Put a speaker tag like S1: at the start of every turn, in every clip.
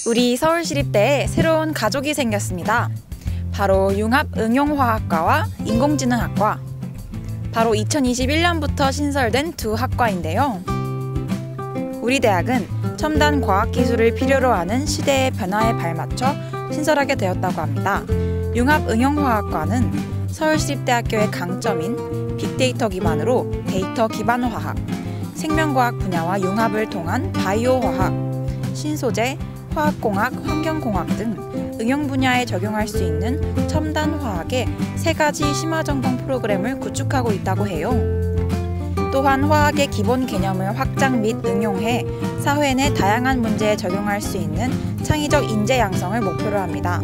S1: 우리 서울시립대에 새로운 가족이 생겼습니다. 바로 융합응용화학과와 인공지능학과. 바로 2021년부터 신설된 두 학과인데요. 우리 대학은 첨단 과학기술을 필요로 하는 시대의 변화에 발맞춰 신설하게 되었다고 합니다. 융합응용화학과는 서울시립대학교의 강점인 빅데이터 기반으로 데이터 기반 화학, 생명과학 분야와 융합을 통한 바이오화학, 신소재, 화학공학, 환경공학 등 응용 분야에 적용할 수 있는 첨단 화학의 3가지 심화전공 프로그램을 구축하고 있다고 해요. 또한 화학의 기본 개념을 확장 및 응용해 사회 내 다양한 문제에 적용할 수 있는 창의적 인재 양성을 목표로 합니다.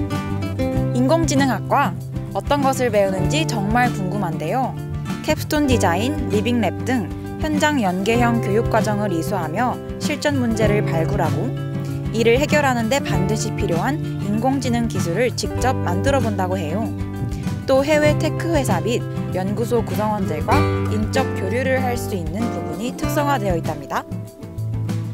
S1: 인공지능학과, 어떤 것을 배우는지 정말 궁금한데요. 캡스톤 디자인, 리빙랩 등 현장 연계형 교육과정을 이수하며 실전 문제를 발굴하고 이를 해결하는 데 반드시 필요한 인공지능 기술을 직접 만들어 본다고 해요. 또 해외 테크 회사 및 연구소 구성원들과 인적 교류를 할 수 있는 부분이 특성화되어 있답니다.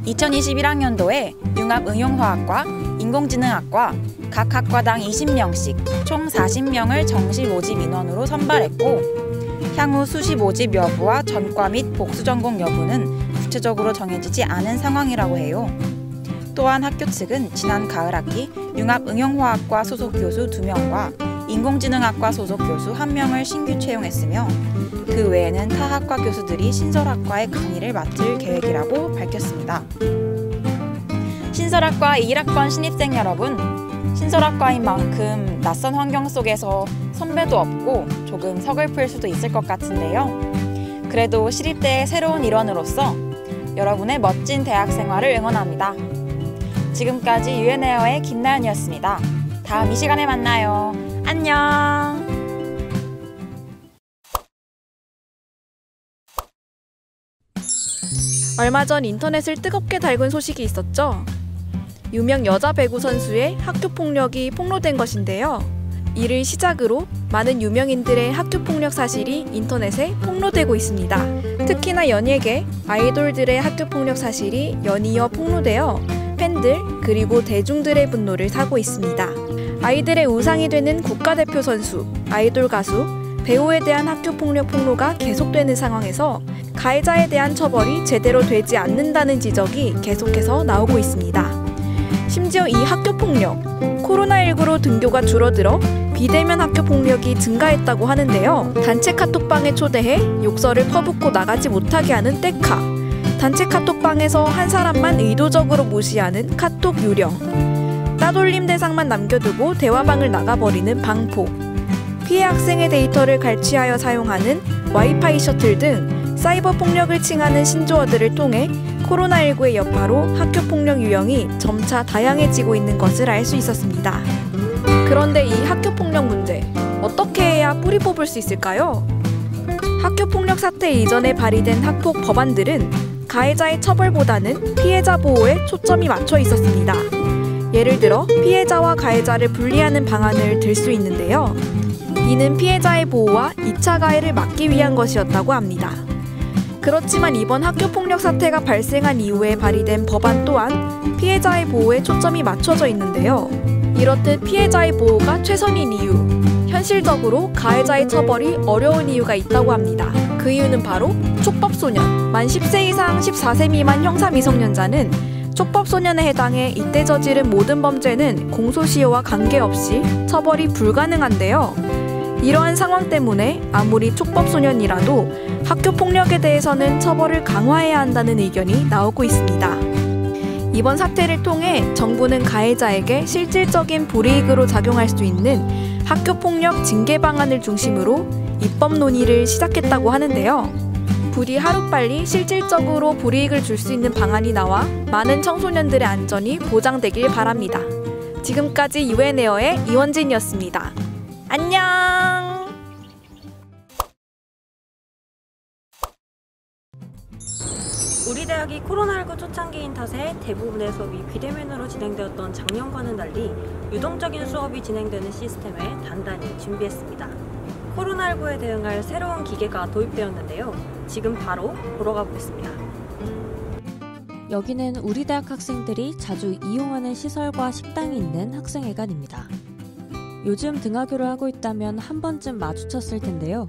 S1: 2021학년도에 융합응용화학과, 인공지능학과 각 학과당 20명씩 총 40명을 정시 모집 인원으로 선발했고, 향후 수시 모집 여부와 전과 및 복수 전공 여부는 구체적으로 정해지지 않은 상황이라고 해요. 또한 학교 측은 지난 가을 학기 융합응용화학과 소속 교수 2명과 인공지능학과 소속 교수 1명을 신규 채용했으며, 그 외에는 타 학과 교수들이 신설학과의 강의를 맡을 계획이라고 밝혔습니다. 신설학과 1학번 신입생 여러분, 신설학과인 만큼 낯선 환경 속에서 선배도 없고 조금 서글플 수도 있을 것 같은데요. 그래도 시립대의 새로운 일원으로서 여러분의 멋진 대학 생활을 응원합니다. 지금까지 유엔에어의 김나연이었습니다. 다음 이 시간에 만나요. 안녕!
S2: 얼마 전 인터넷을 뜨겁게 달군 소식이 있었죠. 유명 여자 배구 선수의 학교 폭력이 폭로된 것인데요. 이를 시작으로 많은 유명인들의 학교 폭력 사실이 인터넷에 폭로되고 있습니다. 특히나 연예계, 아이돌들의 학교 폭력 사실이 연이어 폭로되어 팬들 그리고 대중들의 분노를 사고 있습니다. 아이들의 우상이 되는 국가대표 선수, 아이돌 가수, 배우에 대한 학교 폭력 폭로가 계속되는 상황에서 가해자에 대한 처벌이 제대로 되지 않는다는 지적이 계속해서 나오고 있습니다. 심지어 이 학교 폭력, 코로나19로 등교가 줄어들어 비대면 학교 폭력이 증가했다고 하는데요. 단체 카톡방에 초대해 욕설을 퍼붓고 나가지 못하게 하는 떼카, 단체 카톡방에서 한 사람만 의도적으로 무시하는 카톡 유령, 따돌림 대상만 남겨두고 대화방을 나가버리는 방폭, 피해 학생의 데이터를 갈취하여 사용하는 와이파이 셔틀 등 사이버 폭력을 칭하는 신조어들을 통해 코로나19의 여파로 학교 폭력 유형이 점차 다양해지고 있는 것을 알 수 있었습니다. 그런데 이 학교 폭력 문제, 어떻게 해야 뿌리 뽑을 수 있을까요? 학교 폭력 사태 이전에 발의된 학폭 법안들은 가해자의 처벌보다는 피해자 보호에 초점이 맞춰 있었습니다. 예를 들어 피해자와 가해자를 분리하는 방안을 들 수 있는데요. 이는 피해자의 보호와 2차 가해를 막기 위한 것이었다고 합니다. 그렇지만 이번 학교폭력 사태가 발생한 이후에 발의된 법안 또한 피해자의 보호에 초점이 맞춰져 있는데요. 이렇듯 피해자의 보호가 최선인 이유, 현실적으로 가해자의 처벌이 어려운 이유가 있다고 합니다. 그 이유는 바로 촉법소년, 만 10세 이상 14세 미만 형사 미성년자는 촉법소년에 해당해 이때 저지른 모든 범죄는 공소시효와 관계없이 처벌이 불가능한데요. 이러한 상황 때문에 아무리 촉법소년이라도 학교폭력에 대해서는 처벌을 강화해야 한다는 의견이 나오고 있습니다. 이번 사태를 통해 정부는 가해자에게 실질적인 불이익으로 작용할 수 있는 학교폭력 징계 방안을 중심으로 입법 논의를 시작했다고 하는데요. 부디 하루빨리 실질적으로 불이익을 줄 수 있는 방안이 나와 많은 청소년들의 안전이 보장되길 바랍니다. 지금까지 유엔에어의 이원진이었습니다. 안녕!
S3: 우리 대학이 코로나19 초창기인 탓에 대부분의 수업이 비대면으로 진행되었던 작년과는 달리 유동적인 수업이 진행되는 시스템을 단단히 준비했습니다. 코로나19에 대응할 새로운 기계가 도입되었는데요. 지금 바로 보러 가보겠습니다.
S4: 여기는 우리 대학 학생들이 자주 이용하는 시설과 식당이 있는 학생회관입니다. 요즘 등하교를 하고 있다면 한 번쯤 마주쳤을 텐데요.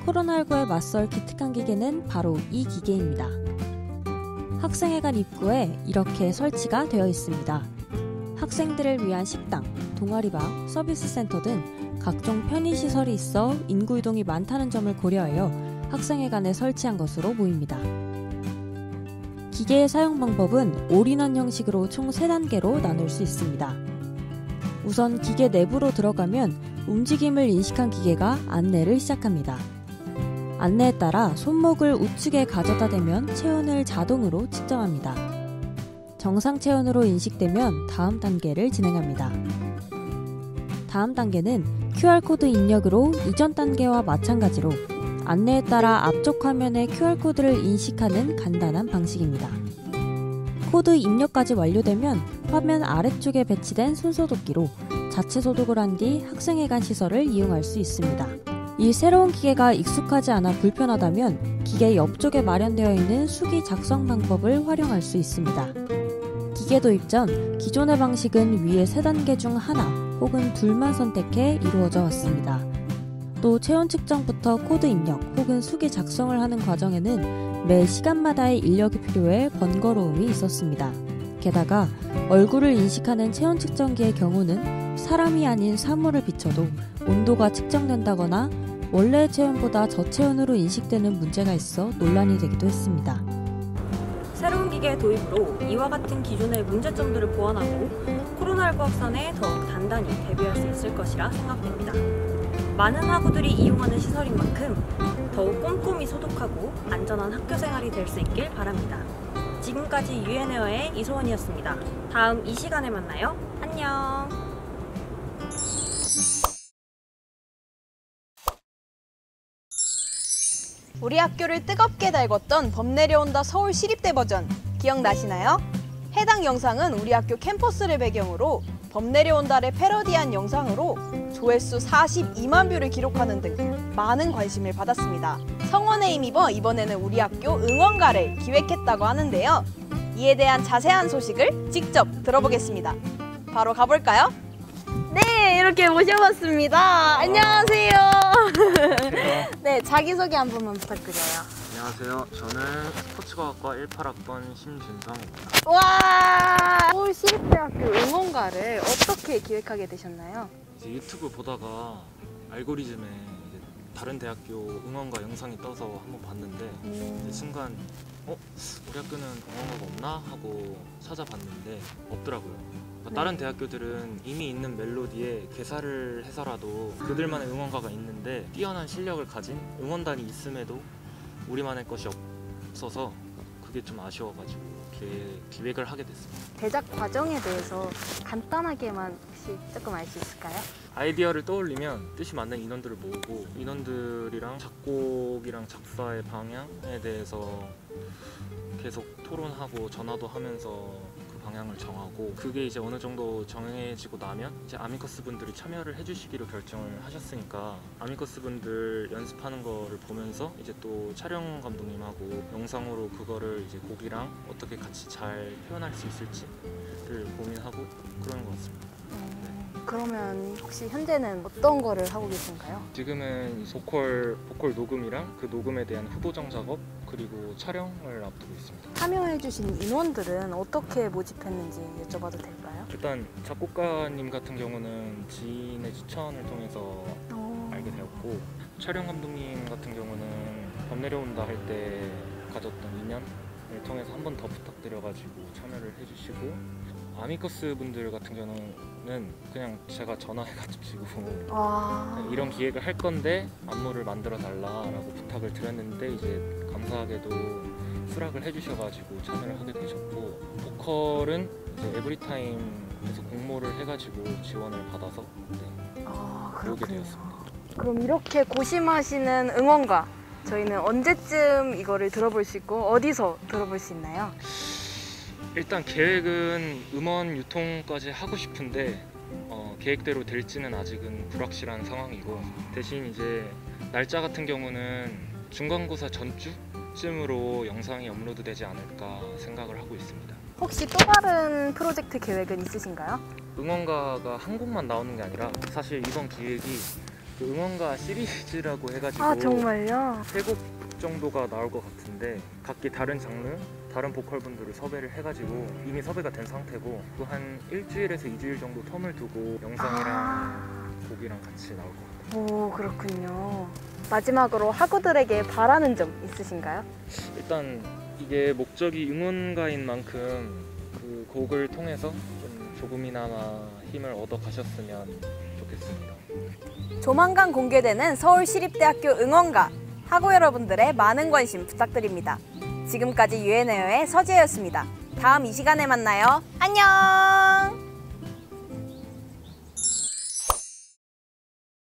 S4: 코로나19에 맞설 기특한 기계는 바로 이 기계입니다. 학생회관 입구에 이렇게 설치가 되어 있습니다. 학생들을 위한 식당, 동아리방, 서비스 센터 등 각종 편의시설이 있어 인구 이동이 많다는 점을 고려하여 학생회관에 설치한 것으로 보입니다. 기계의 사용 방법은 올인원 형식으로 총 3단계로 나눌 수 있습니다. 우선 기계 내부로 들어가면 움직임을 인식한 기계가 안내를 시작합니다. 안내에 따라 손목을 우측에 가져다 대면 체온을 자동으로 측정합니다. 정상 체온으로 인식되면 다음 단계를 진행합니다. 다음 단계는 QR코드 입력으로 이전 단계와 마찬가지로 안내에 따라 앞쪽 화면의 QR코드를 인식하는 간단한 방식입니다. 코드 입력까지 완료되면 화면 아래쪽에 배치된 손소독기로 자체 소독을 한 뒤 학생회관 시설을 이용할 수 있습니다. 이 새로운 기계가 익숙하지 않아 불편하다면 기계 옆쪽에 마련되어 있는 수기 작성 방법을 활용할 수 있습니다. 기계 도입 전 기존의 방식은 위의 3단계 중 하나 혹은 둘만 선택해 이루어져 왔습니다. 또 체온 측정부터 코드 입력 혹은 수기 작성을 하는 과정에는 매 시간마다의 인력이 필요해 번거로움이 있었습니다. 게다가 얼굴을 인식하는 체온 측정기의 경우는 사람이 아닌 사물을 비춰도 온도가 측정된다거나 원래의 체온보다 저체온으로 인식되는 문제가 있어 논란이 되기도 했습니다.
S3: 새로운 기계 도입으로 이와 같은 기존의 문제점들을 보완하고 코로나19 확산에 더욱 단단히 대비할 수 있을 것이라 생각됩니다. 많은 학우들이 이용하는 시설인 만큼 더욱 꼼꼼히 소독하고 안전한 학교 생활이 될 수 있길 바랍니다. 지금까지 유엔에어의 이소원이었습니다. 다음 이 시간에 만나요. 안녕.
S5: 우리 학교를 뜨겁게 달궜던 범 내려온다 서울시립대 버전 기억나시나요? 해당 영상은 우리 학교 캠퍼스를 배경으로 범 내려온다를 패러디한 영상으로 조회수 42만 뷰를 기록하는 등 많은 관심을 받았습니다. 성원에 힘입어 이번에는 우리 학교 응원가를 기획했다고 하는데요. 이에 대한 자세한 소식을 직접 들어보겠습니다. 바로 가볼까요? 네, 이렇게 모셔봤습니다. 안녕하세요. 네, 자기소개 한 번만 부탁드려요.
S6: 안녕하세요. 저는 스포츠과학과 18학번 심준성입니다.
S5: 와, 서울시립대학교 응원가를 어떻게 기획하게 되셨나요?
S6: 이제 유튜브 보다가 알고리즘에 이제 다른 대학교 응원가 영상이 떠서 한번 봤는데 이제 순간 우리 학교는 응원가가 없나? 하고 찾아봤는데 없더라고요. 그러니까 다른 대학교들은 이미 있는 멜로디에 개사를 해서라도 그들만의 응원가가 있는데 뛰어난 실력을 가진 응원단이 있음에도 우리만의 것이 없어서 그게 좀 아쉬워가지고 기획을 하게 됐습니다.
S5: 제작 과정에 대해서 간단하게만 혹시 조금 알 수 있을까요?
S6: 아이디어를 떠올리면 뜻이 맞는 인원들을 모으고 인원들이랑 작곡이랑 작사의 방향에 대해서 계속 토론하고 전화도 하면서 그 방향을 정하고 그게 이제 어느 정도 정해지고 나면 이제 아미커스 분들이 참여를 해주시기로 결정을 하셨으니까 아미커스 분들 연습하는 거를 보면서 이제 또 촬영 감독님하고 영상으로 그거를 이제 곡이랑 어떻게 같이 잘 표현할 수 있을지를 고민하고 그러는 것 같습니다.
S5: 그러면 혹시 현재는 어떤 거를 하고 계신가요?
S6: 지금은 보컬 녹음이랑 그 녹음에 대한 후보정 작업 그리고 촬영을 앞두고 있습니다.
S5: 참여해주신 인원들은 어떻게 모집했는지 여쭤봐도 될까요?
S6: 일단 작곡가님 같은 경우는 지인의 추천을 통해서 알게 되었고 촬영 감독님 같은 경우는 밤 내려온다 할 때 가졌던 인연을 통해서 한 번 더 부탁드려가지고 참여를 해주시고 아미커스 분들 같은 경우는 그냥 제가 전화해가지고 이런 기획을 할 건데 안무를 만들어 달라라고 부탁을 드렸는데 이제 감사하게도 수락을 해주셔가지고 참여를 하게 되셨고 보컬은 이제 에브리타임에서 공모를 해가지고 지원을 받아서 오게 되었습니다.
S5: 그럼 이렇게 고심하시는 응원가 저희는 언제쯤 이거를 들어볼 수 있고 어디서 들어볼 수 있나요?
S6: 일단 계획은 음원 유통까지 하고 싶은데 계획대로 될지는 아직은 불확실한 상황이고 대신 이제 날짜 같은 경우는 중간고사 전주 그때쯤으로 영상이 업로드되지 않을까 생각을 하고 있습니다.
S5: 혹시 또 다른 프로젝트 계획은 있으신가요?
S6: 응원가가 한 곡만 나오는 게 아니라 사실 이번 기획이 그 응원가 시리즈라고 해가지고
S5: 아, 정말요?
S6: 3곡 정도가 나올 것 같은데 각기 다른 장르, 다른 보컬분들을 섭외를 해가지고 이미 섭외가 된 상태고 또 한 일주일에서 2주일 정도 텀을 두고 영상이랑 곡이랑 같이 나올 것 같아요.
S5: 오, 그렇군요. 마지막으로 학우들에게 바라는 점 있으신가요?
S6: 일단 이게 목적이 응원가인 만큼 그 곡을 통해서 좀 조금이나마 힘을 얻어 가셨으면 좋겠습니다.
S5: 조만간 공개되는 서울시립대학교 응원가, 학우 여러분들의 많은 관심 부탁드립니다. 지금까지 유엔에어의 서지혜였습니다. 다음 이 시간에 만나요. 안녕!